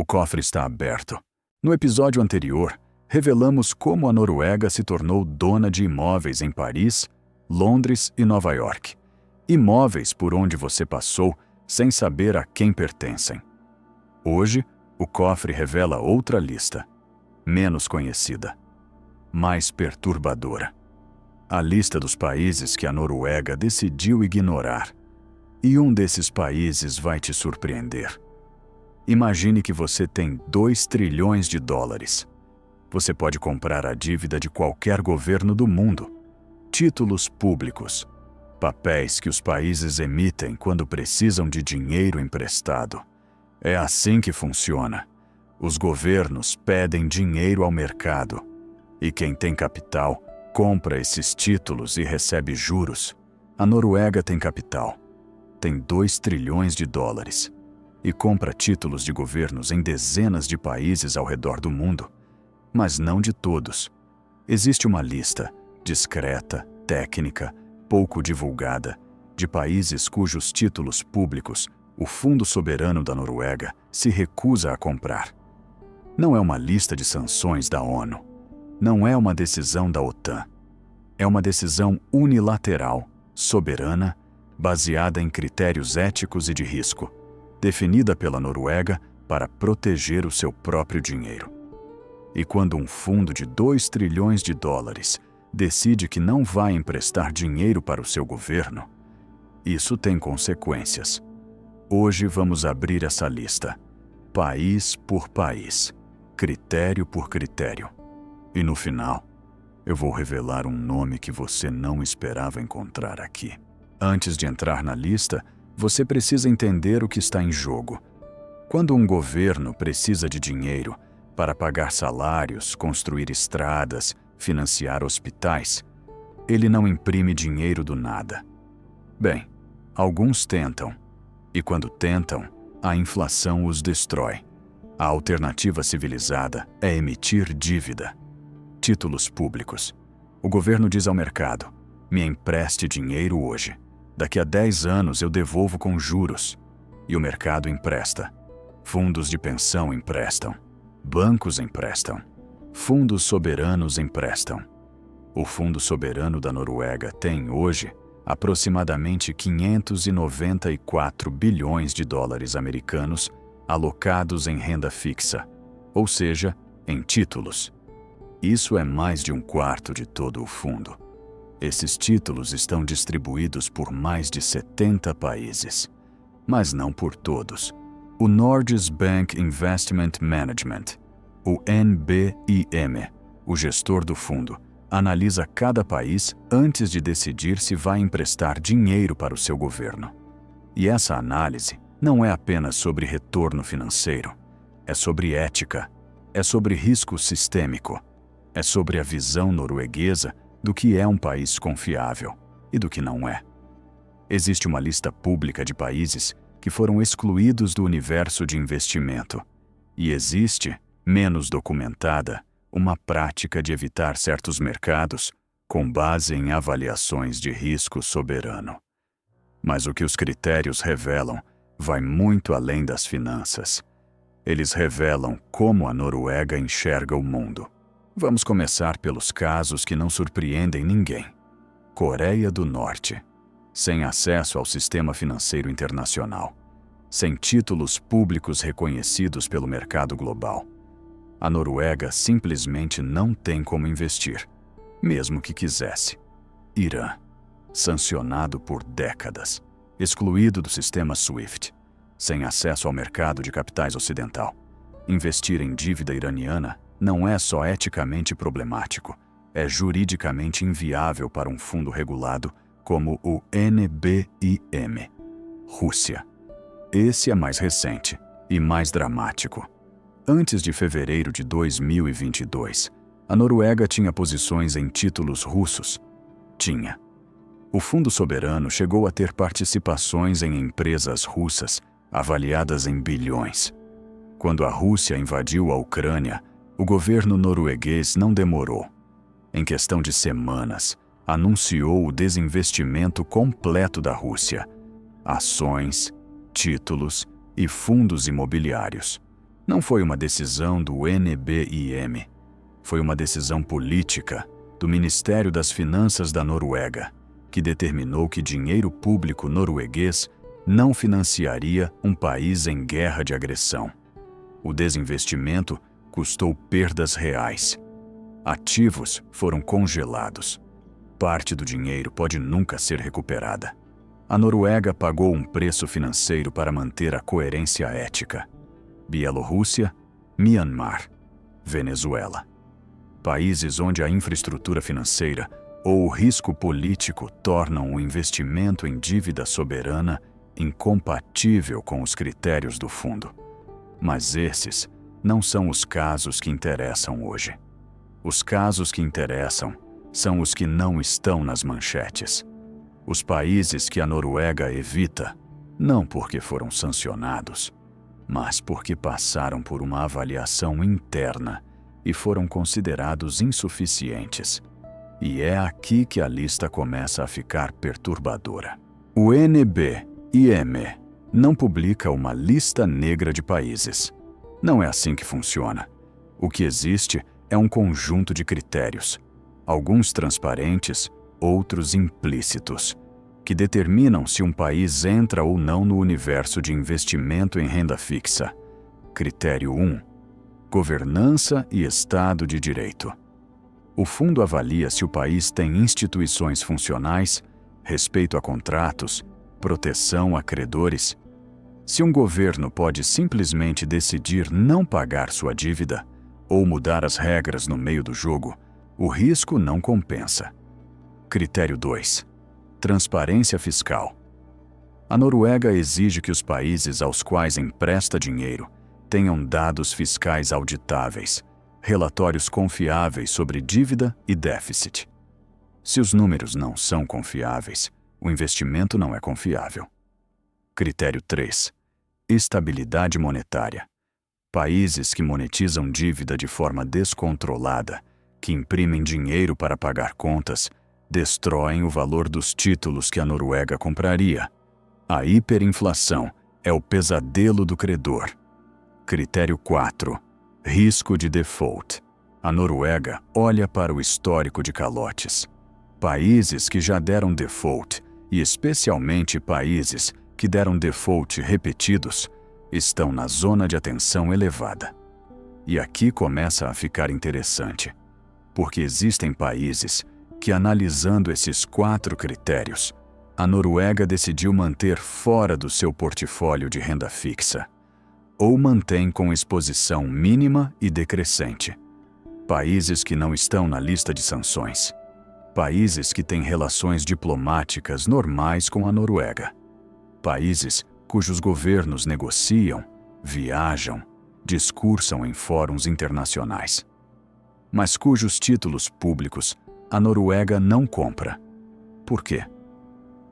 O cofre está aberto. No episódio anterior, revelamos como a Noruega se tornou dona de imóveis em Paris, Londres e Nova York. Imóveis por onde você passou sem saber a quem pertencem. Hoje, o cofre revela outra lista, menos conhecida, mais perturbadora. A lista dos países que a Noruega decidiu ignorar. E um desses países vai te surpreender. Imagine que você tem 2 trilhões de dólares. Você pode comprar a dívida de qualquer governo do mundo. Títulos públicos. Papéis que os países emitem quando precisam de dinheiro emprestado. É assim que funciona. Os governos pedem dinheiro ao mercado. E quem tem capital compra esses títulos e recebe juros. A Noruega tem capital. Tem 2 trilhões de dólares. E compra títulos de governos em dezenas de países ao redor do mundo. Mas não de todos. Existe uma lista, discreta, técnica, pouco divulgada, de países cujos títulos públicos o Fundo Soberano da Noruega se recusa a comprar. Não é uma lista de sanções da ONU. Não é uma decisão da OTAN. É uma decisão unilateral, soberana, baseada em critérios éticos e de risco, definida pela Noruega para proteger o seu próprio dinheiro. E quando um fundo de 2 trilhões de dólares decide que não vai emprestar dinheiro para o seu governo, isso tem consequências. Hoje vamos abrir essa lista, país por país, critério por critério. E no final, eu vou revelar um nome que você não esperava encontrar aqui. Antes de entrar na lista, você precisa entender o que está em jogo. Quando um governo precisa de dinheiro para pagar salários, construir estradas, financiar hospitais, ele não imprime dinheiro do nada. Bem, alguns tentam. E quando tentam, a inflação os destrói. A alternativa civilizada é emitir dívida. Títulos públicos. O governo diz ao mercado: me empreste dinheiro hoje. Daqui a 10 anos eu devolvo com juros. E o mercado empresta. Fundos de pensão emprestam. Bancos emprestam. Fundos soberanos emprestam. O Fundo Soberano da Noruega tem, hoje, aproximadamente 594 bilhões de dólares americanos alocados em renda fixa, ou seja, em títulos. Isso é mais de 1/4 de todo o fundo. Esses títulos estão distribuídos por mais de 70 países, mas não por todos. O Norges Bank Investment Management, o NBIM, o gestor do fundo, analisa cada país antes de decidir se vai emprestar dinheiro para o seu governo. E essa análise não é apenas sobre retorno financeiro, é sobre ética, é sobre risco sistêmico, é sobre a visão norueguesa do que é um país confiável e do que não é. Existe uma lista pública de países que foram excluídos do universo de investimento, e existe, menos documentada, uma prática de evitar certos mercados com base em avaliações de risco soberano. Mas o que os critérios revelam vai muito além das finanças. Eles revelam como a Noruega enxerga o mundo. Vamos começar pelos casos que não surpreendem ninguém. Coreia do Norte. Sem acesso ao sistema financeiro internacional. Sem títulos públicos reconhecidos pelo mercado global. A Noruega simplesmente não tem como investir, mesmo que quisesse. Irã. Sancionado por décadas. Excluído do sistema SWIFT. Sem acesso ao mercado de capitais ocidental. Investir em dívida iraniana não é só eticamente problemático, é juridicamente inviável para um fundo regulado como o NBIM. Rússia. Esse é mais recente e mais dramático. Antes de fevereiro de 2022, a Noruega tinha posições em títulos russos. Tinha. O Fundo Soberano chegou a ter participações em empresas russas avaliadas em bilhões. Quando a Rússia invadiu a Ucrânia, o governo norueguês não demorou. Em questão de semanas, anunciou o desinvestimento completo da Rússia. Ações, títulos e fundos imobiliários. Não foi uma decisão do NBIM, foi uma decisão política do Ministério das Finanças da Noruega, que determinou que dinheiro público norueguês não financiaria um país em guerra de agressão. O desinvestimento custou perdas reais. Ativos foram congelados. Parte do dinheiro pode nunca ser recuperada. A Noruega pagou um preço financeiro para manter a coerência ética. Bielorrússia, Myanmar, Venezuela. Países onde a infraestrutura financeira ou o risco político tornam o investimento em dívida soberana incompatível com os critérios do fundo. Mas esses não são os casos que interessam hoje. Os casos que interessam são os que não estão nas manchetes. Os países que a Noruega evita, não porque foram sancionados, mas porque passaram por uma avaliação interna e foram considerados insuficientes. E é aqui que a lista começa a ficar perturbadora. O NBIM não publica uma lista negra de países. Não é assim que funciona. O que existe é um conjunto de critérios, alguns transparentes, outros implícitos, que determinam se um país entra ou não no universo de investimento em renda fixa. Critério 1. Governança e Estado de Direito. O fundo avalia se o país tem instituições funcionais, respeito a contratos, proteção a credores. Se um governo pode simplesmente decidir não pagar sua dívida ou mudar as regras no meio do jogo, o risco não compensa. Critério 2. Transparência fiscal. A Noruega exige que os países aos quais empresta dinheiro tenham dados fiscais auditáveis, relatórios confiáveis sobre dívida e déficit. Se os números não são confiáveis, o investimento não é confiável. Critério 3. Estabilidade monetária. Países que monetizam dívida de forma descontrolada, que imprimem dinheiro para pagar contas, destroem o valor dos títulos que a Noruega compraria. A hiperinflação é o pesadelo do credor. Critério 4. Risco de default. A Noruega olha para o histórico de calotes. Países que já deram default, e especialmente países que deram default repetidos, estão na zona de atenção elevada. E aqui começa a ficar interessante, porque existem países que, analisando esses 4 critérios, a Noruega decidiu manter fora do seu portfólio de renda fixa, ou mantém com exposição mínima e decrescente. Países que não estão na lista de sanções. Países que têm relações diplomáticas normais com a Noruega. Países cujos governos negociam, viajam, discursam em fóruns internacionais, mas cujos títulos públicos a Noruega não compra. Por quê?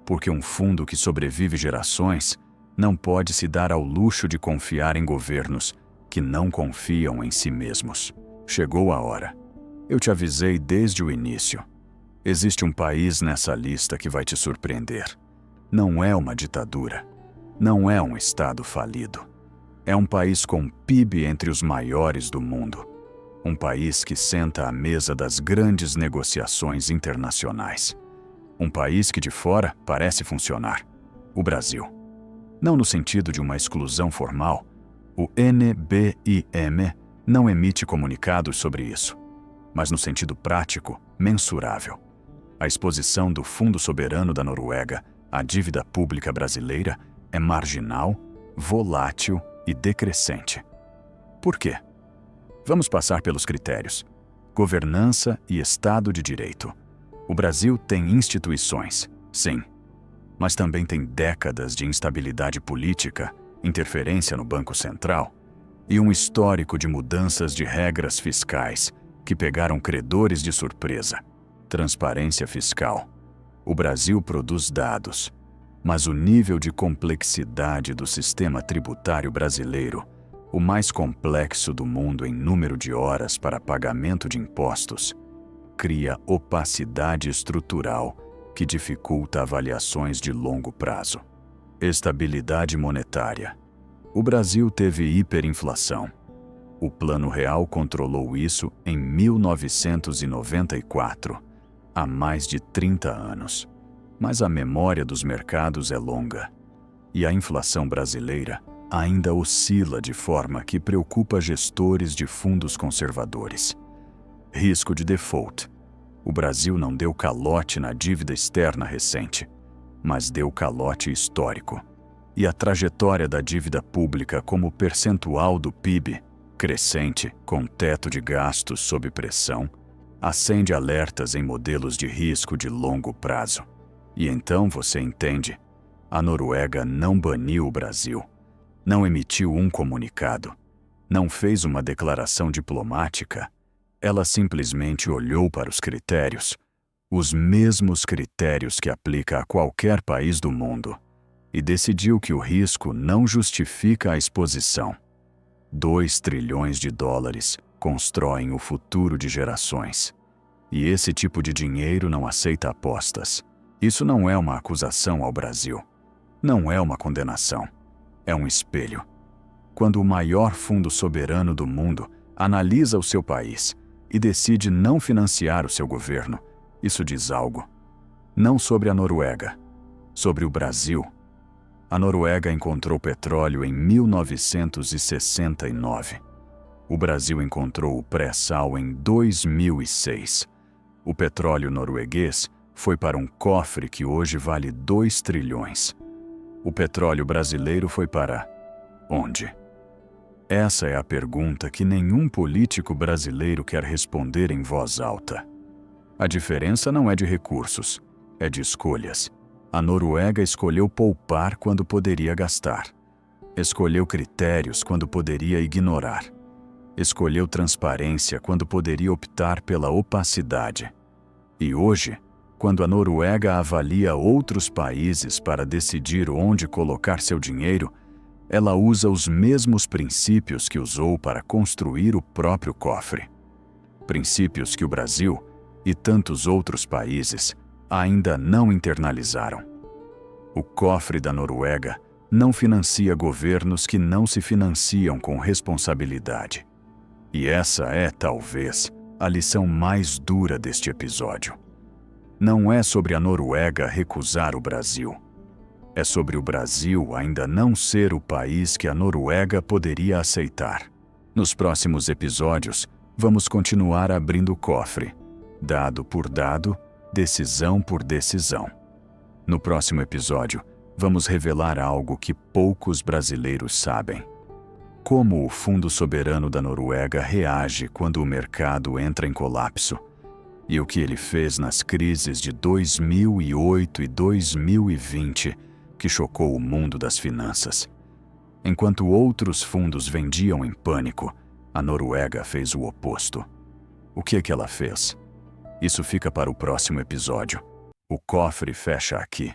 Porque um fundo que sobrevive gerações não pode se dar ao luxo de confiar em governos que não confiam em si mesmos. Chegou a hora. Eu te avisei desde o início. Existe um país nessa lista que vai te surpreender. Não é uma ditadura. Não é um estado falido. É um país com PIB entre os maiores do mundo. Um país que senta à mesa das grandes negociações internacionais. Um país que de fora parece funcionar. O Brasil. Não no sentido de uma exclusão formal, o NBIM não emite comunicados sobre isso, mas no sentido prático, mensurável. A exposição do Fundo Soberano da Noruega à dívida pública brasileira é marginal, volátil e decrescente. Por quê? Vamos passar pelos critérios. Governança e Estado de Direito. O Brasil tem instituições, sim, mas também tem décadas de instabilidade política, interferência no Banco Central e um histórico de mudanças de regras fiscais que pegaram credores de surpresa. Transparência fiscal. O Brasil produz dados, mas o nível de complexidade do sistema tributário brasileiro, o mais complexo do mundo em número de horas para pagamento de impostos, cria opacidade estrutural que dificulta avaliações de longo prazo. Estabilidade monetária. O Brasil teve hiperinflação, O Plano Real controlou isso em 1994, há mais de 30 anos. Mas a memória dos mercados é longa. E a inflação brasileira ainda oscila de forma que preocupa gestores de fundos conservadores. Risco de default. O Brasil não deu calote na dívida externa recente, mas deu calote histórico. E a trajetória da dívida pública como percentual do PIB, crescente, com teto de gastos sob pressão, acende alertas em modelos de risco de longo prazo. E então você entende, a Noruega não baniu o Brasil, não emitiu um comunicado, não fez uma declaração diplomática. Ela simplesmente olhou para os critérios, os mesmos critérios que aplica a qualquer país do mundo, e decidiu que o risco não justifica a exposição. 2 trilhões de dólares constroem o futuro de gerações. E esse tipo de dinheiro não aceita apostas. Isso não é uma acusação ao Brasil. Não é uma condenação. É um espelho. Quando o maior fundo soberano do mundo analisa o seu país e decide não financiar o seu governo, isso diz algo. Não sobre a Noruega, sobre o Brasil. A Noruega encontrou petróleo em 1969. O Brasil encontrou o pré-sal em 2006. O petróleo norueguês foi para um cofre que hoje vale 2 trilhões. O petróleo brasileiro foi para onde? Essa é a pergunta que nenhum político brasileiro quer responder em voz alta. A diferença não é de recursos, é de escolhas. A Noruega escolheu poupar quando poderia gastar. Escolheu critérios quando poderia ignorar. Escolheu transparência quando poderia optar pela opacidade. E hoje, quando a Noruega avalia outros países para decidir onde colocar seu dinheiro, ela usa os mesmos princípios que usou para construir o próprio cofre. Princípios que o Brasil e tantos outros países ainda não internalizaram. O cofre da Noruega não financia governos que não se financiam com responsabilidade. E essa é, talvez, a lição mais dura deste episódio. Não é sobre a Noruega recusar o Brasil. É sobre o Brasil ainda não ser o país que a Noruega poderia aceitar. Nos próximos episódios, vamos continuar abrindo o cofre, dado por dado, decisão por decisão. No próximo episódio, vamos revelar algo que poucos brasileiros sabem. Como o Fundo Soberano da Noruega reage quando o mercado entra em colapso, e o que ele fez nas crises de 2008 e 2020, que chocou o mundo das finanças. Enquanto outros fundos vendiam em pânico, a Noruega fez o oposto. O que ela fez? Isso fica para o próximo episódio. O cofre fecha aqui.